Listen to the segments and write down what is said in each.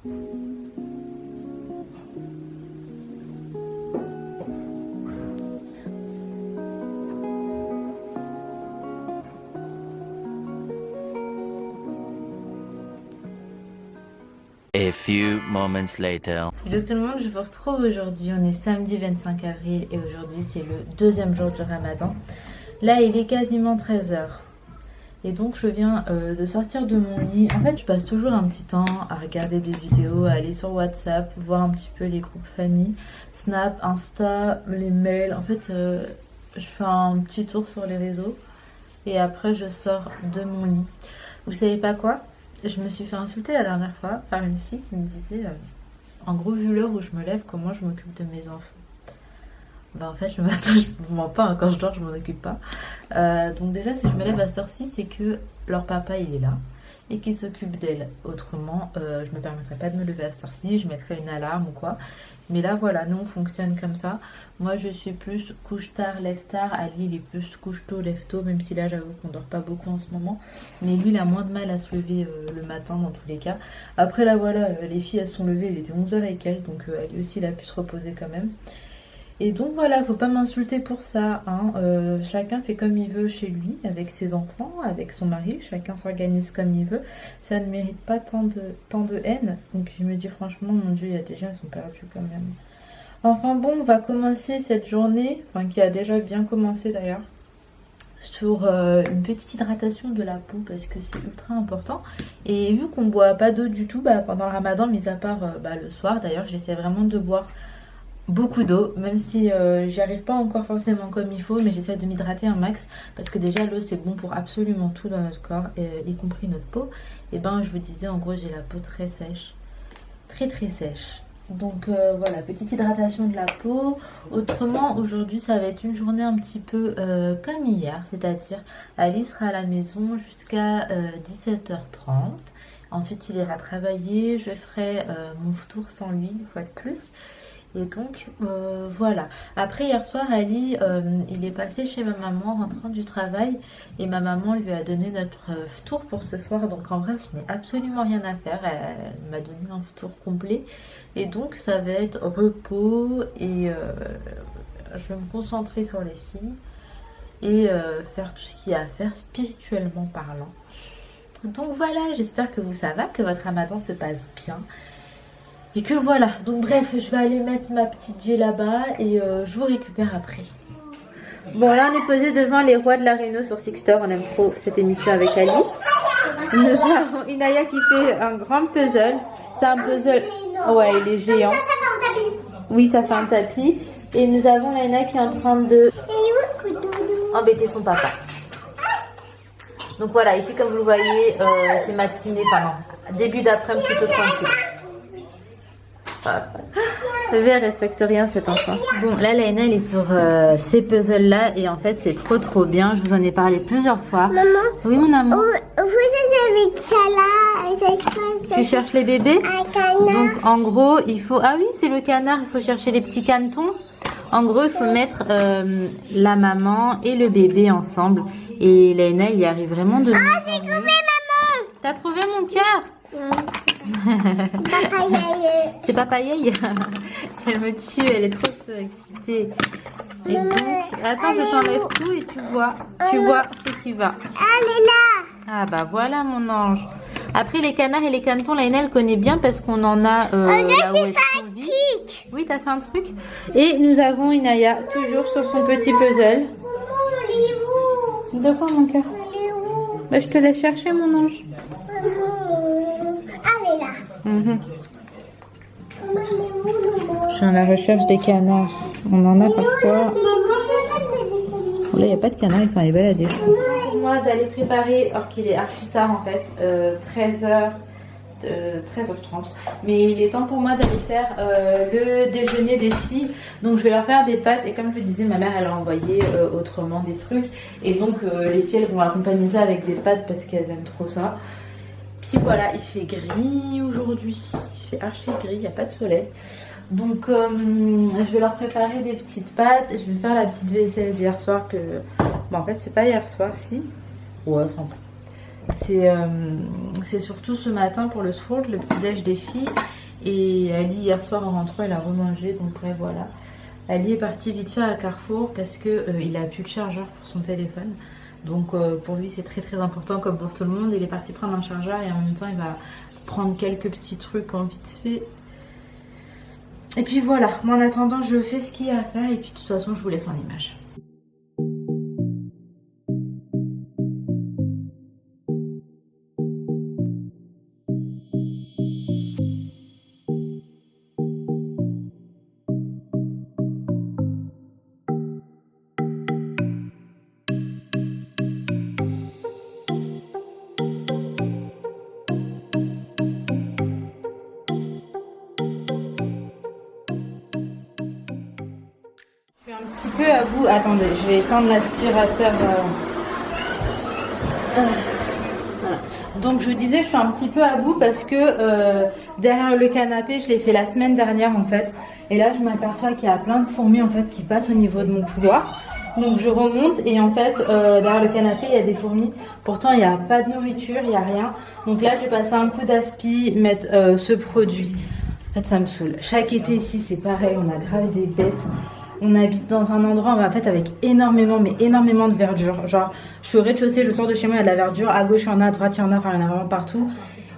A few moments later. Hello tout le monde, je vous retrouve aujourd'hui. On est samedi 25 avril et aujourd'hui c'est le deuxième jour du Ramadan. Là il est quasiment 13h. Et donc je viens de sortir de mon lit. En fait je passe toujours un petit temps à regarder des vidéos, à aller sur WhatsApp, voir un petit peu les groupes famille, Snap, Insta, les mails. En fait je fais un petit tour sur les réseaux et après je sors de mon lit. Vous savez pas quoi ? Je me suis fait insulter la dernière fois par une fille qui me disait en gros vu l'heure où je me lève, comment je m'occupe de mes enfants. Bah en fait le matin je ne mens pas, hein, quand je dors je m'en occupe pas. Donc déjà si je me lève à cette heure-ci c'est que leur papa il est là et qu'il s'occupe d'elle. Autrement je me permettrais pas de me lever à cette heure-ci, je mettrais une alarme ou quoi. Mais là voilà, nous on fonctionne comme ça. Moi je suis plus couche tard, lève tard. Ali il est plus couche tôt, lève tôt. Même si là j'avoue qu'on dort pas beaucoup en ce moment. Mais lui il a moins de mal à se lever le matin dans tous les cas. Après là voilà, les filles elles sont levées, il était 11h avec elles. Donc Ali aussi il a pu se reposer quand même. Et donc voilà, faut pas m'insulter pour ça, hein. Chacun fait comme il veut chez lui, avec ses enfants, avec son mari, chacun s'organise comme il veut. Ça ne mérite pas tant de haine. Et puis je me dis franchement, mon Dieu, il y a des gens qui sont perdus quand même. Enfin bon, on va commencer cette journée, enfin qui a déjà bien commencé d'ailleurs, sur une petite hydratation de la peau parce que c'est ultra important. Et vu qu'on boit pas d'eau du tout pendant le Ramadan, mis à part le soir d'ailleurs, j'essaie vraiment de boire beaucoup d'eau, même si j'y arrive pas encore forcément comme il faut, mais j'essaie de m'hydrater un max parce que déjà l'eau c'est bon pour absolument tout dans notre corps, y compris notre peau. Et ben je vous disais en gros j'ai la peau très sèche, très sèche. Donc voilà, petite hydratation de la peau. Autrement aujourd'hui ça va être une journée un petit peu comme hier, c'est-à-dire Ali sera à la maison jusqu'à 17h30. Ensuite il ira travailler, je ferai mon tour sans lui une fois de plus. Et donc voilà. Après hier soir Ali il est passé chez ma maman en rentrant du travail et ma maman lui a donné notre tour pour ce soir. Donc en vrai je n'ai absolument rien à faire. Elle m'a donné un tour complet. Et donc ça va être repos et je vais me concentrer sur les filles et faire tout ce qu'il y a à faire spirituellement parlant. Donc voilà, j'espère que ça va, que votre Ramadan se passe bien. Et que voilà, donc bref, je vais aller mettre ma petite J là-bas et je vous récupère après. Bon là on est posé devant les rois de la Réno sur Sixter, on aime trop cette émission avec Ali. Nous avons Inaya qui fait un grand puzzle. C'est un puzzle, ouais il est géant. Ça fait un tapis. Oui ça fait un tapis. Et nous avons Laina qui est en train de embêter son papa. Donc voilà, ici comme vous le voyez, c'est matinée, enfin non, début d'après-midi plutôt tranquille. Le verre respecte rien cet enfant. Bon là Laina elle est sur ces puzzles là et en fait c'est trop bien. Je vous en ai parlé plusieurs fois. Maman. Oui mon amour. Vous avez ça là. Tu cherches les bébés? Un canard. Donc en gros il faut, ah oui c'est le canard, il faut chercher les petits canetons. En gros il faut mettre la maman et le bébé ensemble. Et Laina il y arrive vraiment de... Ah j'ai trouvé maman. T'as trouvé mon cœur? C'est Papa Yaye. Elle me tue, elle est trop excitée. Et donc, attends, je t'enlève tout et tu vois ce qui va. Elle est là. Ah bah voilà mon ange. Après les canards et les canetons, Laina elle connaît bien parce qu'on en a là où elle vit. Oui, t'as fait un truc. Et nous avons Inaya toujours sur son petit puzzle. De quoi mon cœur? Bah je te laisse chercher mon ange. Elle est là. Je suis à la recherche des canards. On en a parfois. Bon, là, il n'y a pas de canards, ils sont allés balader. Pour moi, d'aller préparer, alors qu'il est archi tard en fait, 13h30. Mais il est temps pour moi d'aller faire le déjeuner des filles. Donc, je vais leur faire des pâtes. Et comme je le disais, ma mère, elle a envoyé autrement des trucs. Et donc, les filles, elles vont accompagner ça avec des pâtes parce qu'elles aiment trop ça. Puis voilà, il fait gris aujourd'hui. Il fait archi gris, il n'y a pas de soleil. Donc je vais leur préparer des petites pâtes. Je vais faire la petite vaisselle d'hier soir que... Bon en fait c'est pas hier soir si. Ouais enfin... C'est surtout ce matin pour le sourd, le petit déj des filles. Et Ali hier soir en rentrant elle a remangé, donc bref voilà. Ali est parti vite fait à Carrefour parce que il a plus de chargeur pour son téléphone. Donc pour lui c'est très très important comme pour tout le monde. Il est parti prendre un chargeur et en même temps il va prendre quelques petits trucs en vite fait. Et puis voilà, moi en attendant je fais ce qu'il y a à faire et puis de toute façon je vous laisse en image. Un petit peu à bout. Attendez, je vais éteindre l'aspirateur. Voilà. Donc je vous disais, je suis un petit peu à bout parce que derrière le canapé, je l'ai fait la semaine dernière en fait. Et là, je m'aperçois qu'il y a plein de fourmis en fait qui passent au niveau de mon couloir. Donc je remonte et en fait derrière le canapé, il y a des fourmis. Pourtant, il n'y a pas de nourriture, il n'y a rien. Donc là, je vais passer un coup d'aspi, mettre ce produit. En fait, ça me saoule. Chaque été ici, c'est pareil. On a grave des bêtes. On habite dans un endroit en fait avec énormément de verdure. Genre, je suis au rez-de-chaussée, je sors de chez moi, il y a de la verdure. À gauche, il y en a, à droite, il y en a. Enfin, il y en a vraiment partout.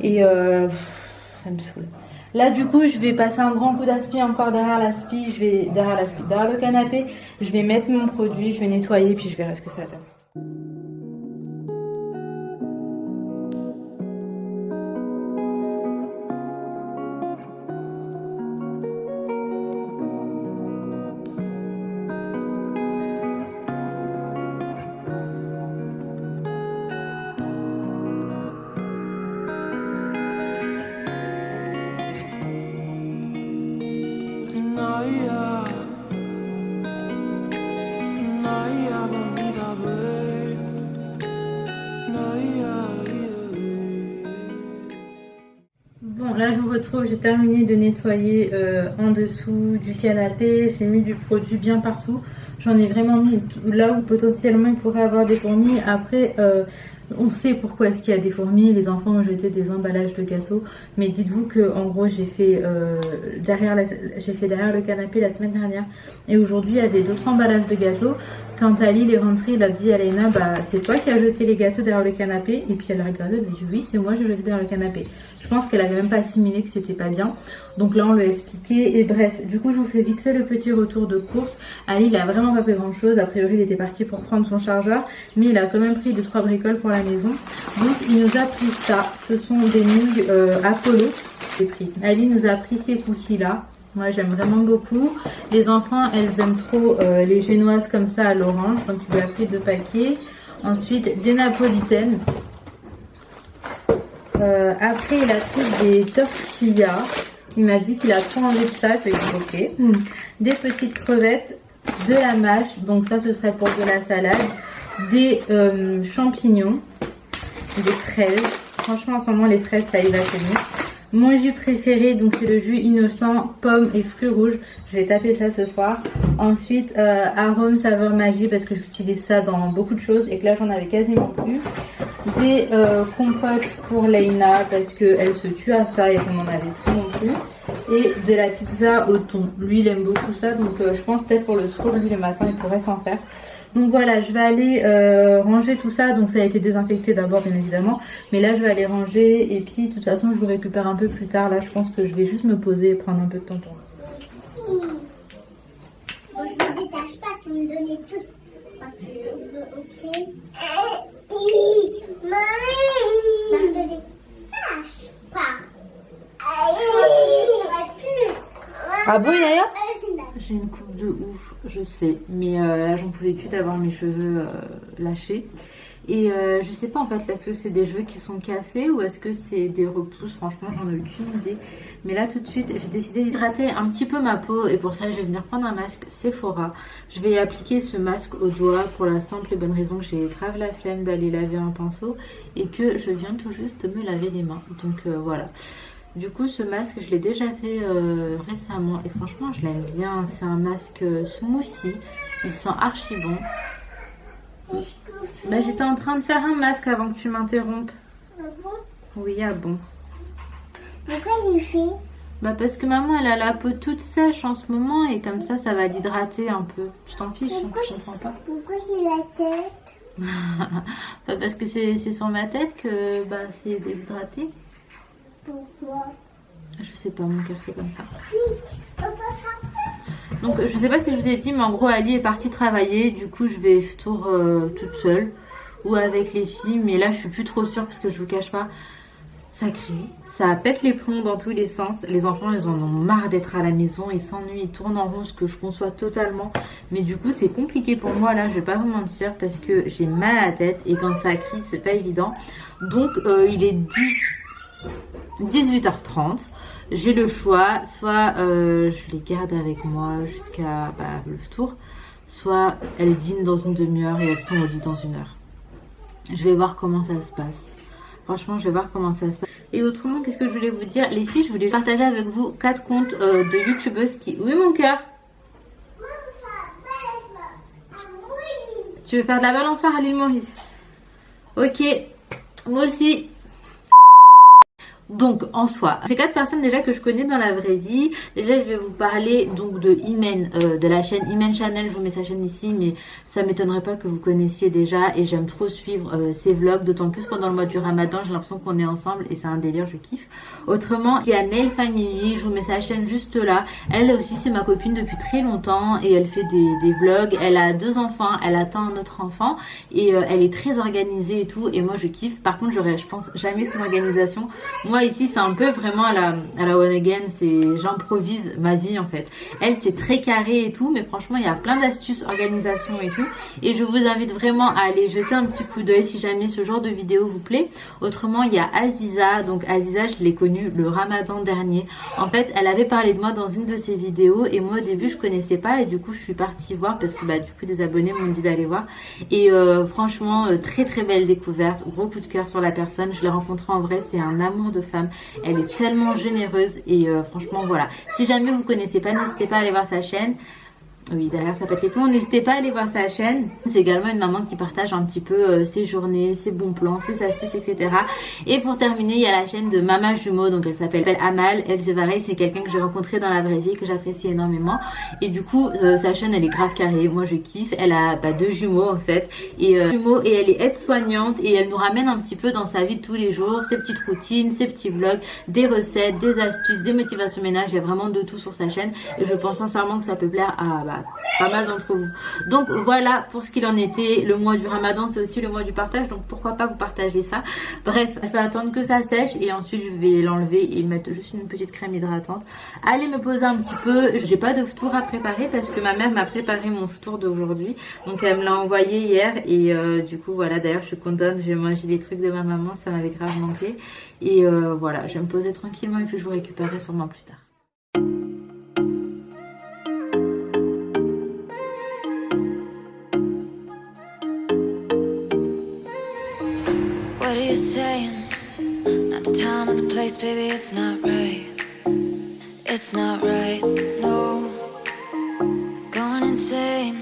Et ça me saoule. Là, du coup, je vais passer un grand coup d'aspi encore derrière l'aspi. Je vais derrière le canapé. Je vais mettre mon produit, je vais nettoyer, puis je verrai ce que ça donne. Bon, là je vous retrouve, j'ai terminé de nettoyer en dessous du canapé, j'ai mis du produit bien partout. J'en ai vraiment mis là où potentiellement il pourrait y avoir des fourmis. Après, on sait pourquoi est-ce qu'il y a des fourmis. Les enfants ont jeté des emballages de gâteaux. Mais dites-vous que en gros j'ai fait derrière le canapé la semaine dernière. Et aujourd'hui il y avait d'autres emballages de gâteaux. Quand Ali est rentré, il a dit à Léna, bah c'est toi qui as jeté les gâteaux derrière le canapé. Et puis elle a regardé, elle a dit oui c'est moi, j'ai jeté derrière le canapé. Je pense qu'elle avait même pas assimilé que c'était pas bien. Donc là on lui a expliqué. Et bref, du coup je vous fais vite fait le petit retour de course. Ali il a vraiment pas fait grand chose. A priori il était parti pour prendre son chargeur. Mais il a quand même pris 2-3 bricoles pour la maison. Donc il nous a pris ça. Ce sont des nouilles Apollo. J'ai pris. Ali nous a pris ces cookies là. Moi j'aime vraiment beaucoup. Les enfants elles aiment trop les génoises comme ça à l'orange. Donc il lui a pris 2 paquets. Ensuite des napolitaines. Après il a pris des tortillas. Il m'a dit qu'il a trop envie de ça. Je lui ai dit ok. Des petites crevettes, de la mâche. Donc ça ce serait pour de la salade. Des champignons. Des fraises. Franchement en ce moment les fraises ça y va chez nous. Mon jus préféré, donc c'est le jus innocent, pommes et fruits rouges. Je vais taper ça ce soir. Ensuite, arôme saveur magie parce que j'utilise ça dans beaucoup de choses et que là j'en avais quasiment plus. Des compotes pour Léna parce qu'elle se tue à ça et qu'on n'en avait plus non plus. Et de la pizza au thon. Lui il aime beaucoup ça donc je pense peut-être pour le soir, lui le matin il pourrait s'en faire. Donc voilà, je vais aller ranger tout ça. Donc ça a été désinfecté d'abord bien évidemment. Mais là je vais aller ranger et puis de toute façon je vous récupère un peu plus tard. Là je pense que je vais juste me poser et prendre un peu de temps pour moi. Bon, je me détache pas si vous me donnez tout. Ok. Maman, je me détache pas. Ah bon Yaya? J'ai une coupe de ouf, je sais, mais là j'en pouvais plus d'avoir mes cheveux lâchés. Et je sais pas en fait, est-ce que c'est des cheveux qui sont cassés ou est-ce que c'est des repousses? Franchement j'en ai aucune idée. Mais là tout de suite j'ai décidé d'hydrater un petit peu ma peau et pour ça je vais venir prendre un masque Sephora. Je vais appliquer ce masque au doigt pour la simple et bonne raison que j'ai grave la flemme d'aller laver un pinceau et que je viens tout juste de me laver les mains. Donc voilà. Du coup ce masque je l'ai déjà fait récemment et franchement je l'aime bien. C'est un masque smoothie, il sent archi bon. Bah, j'étais en train de faire un masque avant que tu m'interrompes. Ah bon? Oui, ah bon. Pourquoi il fait? Bah parce que maman elle a la peau toute sèche en ce moment et comme ça va l'hydrater un peu. Tu t'en fiches, je comprends pas. Pourquoi il a la tête? Bah parce que c'est sur ma tête que bah c'est déshydraté. Pourquoi? Je sais pas, mon cœur c'est comme ça. Vite, on peut faire. Donc je sais pas si je vous ai dit mais en gros Ali est partie travailler. Du coup je vais tour toute seule ou avec les filles. Mais là je suis plus trop sûre parce que je vous cache pas. Ça crie, ça pète les plombs dans tous les sens. Les enfants, ils en ont marre d'être à la maison. Ils s'ennuient, ils tournent en rond, ce que je conçois totalement. Mais du coup, c'est compliqué pour moi, là, je vais pas vous mentir, parce que j'ai mal à la tête. Et quand ça crie, c'est pas évident. Donc, il est 18h30. J'ai le choix. Soit je les garde avec moi jusqu'à le tour. Soit elles dînent dans une demi-heure et elles sont au lit dans une heure. Je vais voir comment ça se passe. Franchement, je vais voir comment ça se passe. Et autrement, qu'est-ce que je voulais vous dire? Les filles, je voulais partager avec vous 4 comptes de youtubeuses qui... Oui, mon cœur? Tu veux faire de la balançoire à l'île Maurice? Ok, moi aussi. Donc en soi, c'est 4 personnes déjà que je connais dans la vraie vie. Déjà je vais vous parler donc de Imen, de la chaîne Imen Channel. Je vous mets sa chaîne ici, mais ça m'étonnerait pas que vous connaissiez déjà. Et j'aime trop suivre ses vlogs, d'autant plus pendant le mois du Ramadan. J'ai l'impression qu'on est ensemble et c'est un délire, je kiffe. Autrement, il y a Nail Family, je vous mets sa chaîne juste là. Elle aussi c'est ma copine depuis très longtemps et elle fait des vlogs. Elle a 2 enfants, elle attend un autre enfant et elle est très organisée et tout. Et moi je kiffe. Par contre j'aurais, je pense, jamais son organisation. Moi ici c'est un peu vraiment à la one again, c'est j'improvise ma vie en fait. Elle c'est très carré et tout, mais franchement il y a plein d'astuces, organisation et tout. Et je vous invite vraiment à aller jeter un petit coup d'œil si jamais ce genre de vidéo vous plaît. Autrement il y a Aziza, donc Aziza je l'ai connue le Ramadan dernier. En fait elle avait parlé de moi dans une de ses vidéos et moi au début je connaissais pas et du coup je suis partie voir parce que du coup des abonnés m'ont dit d'aller voir. Et franchement très très belle découverte, gros coup de cœur sur la personne. Je l'ai rencontrée en vrai, c'est un amour de femme. Elle est tellement généreuse et franchement voilà. Si jamais vous connaissez pas, n'hésitez pas à aller voir sa chaîne. Oui, derrière ça pète les plombs. N'hésitez pas à aller voir sa chaîne. C'est également une maman qui partage un petit peu ses journées, ses bons plans, ses astuces, etc. Et pour terminer, il y a la chaîne de Mama Jumeau. Donc elle s'appelle Amal. Elle, c'est pareil, c'est quelqu'un que j'ai rencontré dans la vraie vie, que j'apprécie énormément. Et du coup, sa chaîne, elle est grave carrée. Moi, je kiffe. Elle a 2 jumeaux en fait. Et elle est aide-soignante et elle nous ramène un petit peu dans sa vie de tous les jours, ses petites routines, ses petits vlogs, des recettes, des astuces, des motivations ménage. Il y a vraiment de tout sur sa chaîne. Et je pense sincèrement que ça peut plaire à pas mal d'entre vous. Donc voilà pour ce qu'il en était. Le mois du Ramadan c'est aussi le mois du partage, donc pourquoi pas vous partager ça. Bref, je vais attendre que ça sèche et ensuite je vais l'enlever et mettre juste une petite crème hydratante. Allez me poser un petit peu. J'ai pas de ftour à préparer parce que ma mère m'a préparé mon ftour d'aujourd'hui, donc elle me l'a envoyé hier et du coup voilà, d'ailleurs je suis contente, j'ai mangé les trucs de ma maman, ça m'avait grave manqué et voilà, je vais me poser tranquillement et puis je vous récupérerai sûrement plus tard. Saying, not the time, not the place, baby, it's not right. It's not right, no. Going insane.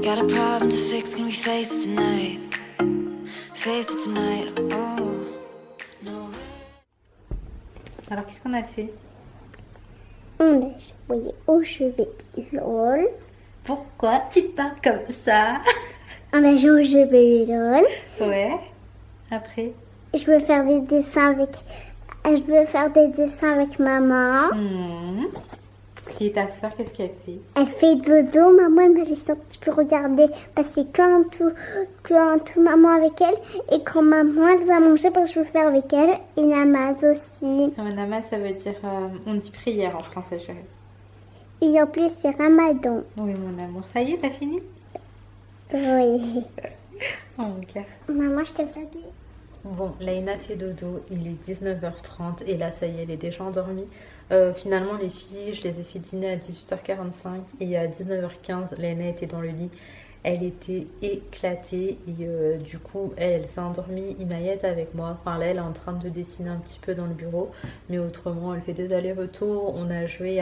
Got a problem to fix, can we face it tonight? Face it tonight, oh, no. Alors qu'est-ce qu'on a fait? On a joué aux jeux LOL. Pourquoi tu te parles comme ça? On a joué aux jeux LOL. Ouais. Après? Je veux faire des dessins avec maman. Et ta soeur, qu'est-ce qu'elle fait? Elle fait dodo. Maman, elle m'a dit tu peux regarder passer qu'un tout maman avec elle. Et quand maman, elle va manger, parce que je veux faire avec elle. Et namaz aussi. Namaz, ça veut dire, on dit prière en français, chérie. Et en plus, c'est Ramadan. Oui, mon amour. Ça y est, t'as fini? Oui. Oh, mon cœur. Maman, je t'ai fatiguée. Bon, Laïna fait dodo, il est 19h30 et là, ça y est, elle est déjà endormie. Finalement, les filles, je les ai fait dîner à 18h45 et à 19h15, Laïna était dans le lit. Elle était éclatée et du coup, elle s'est endormie Inayet avec moi. Enfin, là, elle est en train de dessiner un petit peu dans le bureau, mais autrement, elle fait des allers-retours. On a joué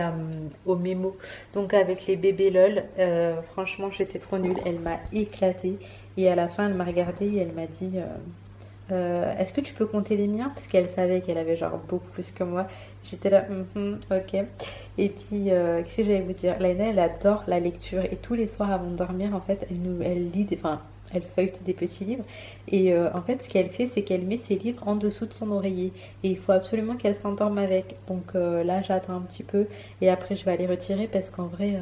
au mémo, donc avec les bébés LOL. Franchement, j'étais trop nulle, elle m'a éclatée. Et à la fin, elle m'a regardée et elle m'a dit est-ce que tu peux compter les miens? Parce qu'elle savait qu'elle avait genre beaucoup plus que moi. J'étais là, ok. Et puis, qu'est-ce que j'allais vous dire? Laina, elle adore la lecture et tous les soirs avant de dormir, en fait, elle lit enfin, elle feuillete des petits livres. Et en fait, ce qu'elle fait, c'est qu'elle met ses livres en dessous de son oreiller. Et il faut absolument qu'elle s'endorme avec. Donc là, j'attends un petit peu et après, je vais aller retirer parce qu'en vrai,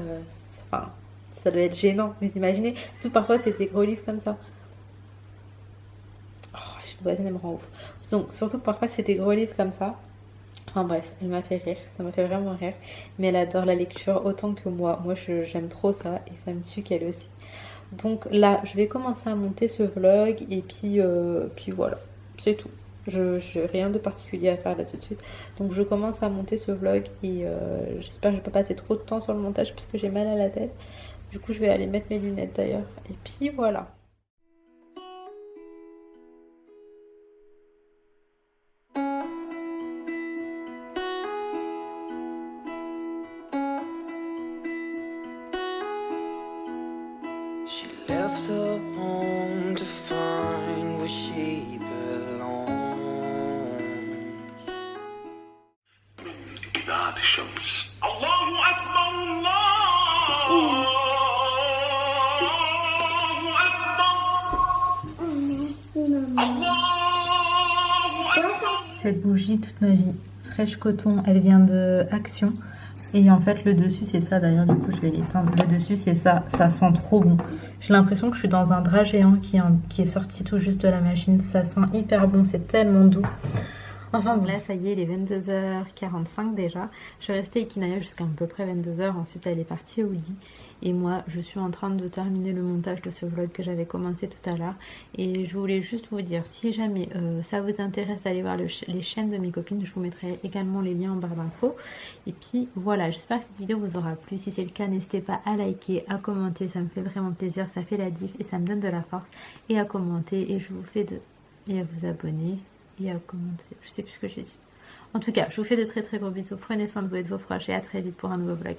enfin, ça doit être gênant. Vous imaginez? Tout parfois, c'est des gros livres comme ça. Cette voisine, elle me rend ouf. Donc, surtout parfois, c'est des gros livres comme ça. Enfin bref, elle m'a fait rire. Ça m'a fait vraiment rire. Mais elle adore la lecture autant que moi. Moi, j'aime trop ça et ça me tue qu'elle aussi. Donc là, je vais commencer à monter ce vlog et puis voilà, c'est tout. Je n'ai rien de particulier à faire là tout de suite. Donc je commence à monter ce vlog et j'espère que je ne vais pas passer trop de temps sur le montage puisque j'ai mal à la tête. Du coup, je vais aller mettre mes lunettes d'ailleurs. Et puis voilà. She left her home to find where she belongs. بعد الشمس الله أكبر الله أكبر الله أكبر. Cette bougie, toute ma vie, fraîche coton, elle vient de Action. Et en fait, le dessus, c'est ça. D'ailleurs, du coup, je vais l'éteindre. Le dessus, c'est ça. Ça sent trop bon. J'ai l'impression que je suis dans un drap géant qui est sorti tout juste de la machine. Ça sent hyper bon. C'est tellement doux. Enfin bon, là, ça y est, il est 22h45 déjà. Je suis restée avec Inaya jusqu'à à peu près 22h. Ensuite, elle est partie au lit. Et moi, je suis en train de terminer le montage de ce vlog que j'avais commencé tout à l'heure. Et je voulais juste vous dire, si jamais ça vous intéresse d'aller voir les chaînes de mes copines, je vous mettrai également les liens en barre d'infos. Et puis voilà, j'espère que cette vidéo vous aura plu. Si c'est le cas, n'hésitez pas à liker, à commenter. Ça me fait vraiment plaisir, ça fait la diff et ça me donne de la force. Et à commenter. Et je vous fais et à vous abonner. Et à commenter. Je sais plus ce que j'ai dit. En tout cas, je vous fais de très très gros bisous. Prenez soin de vous et de vos proches. Et à très vite pour un nouveau vlog.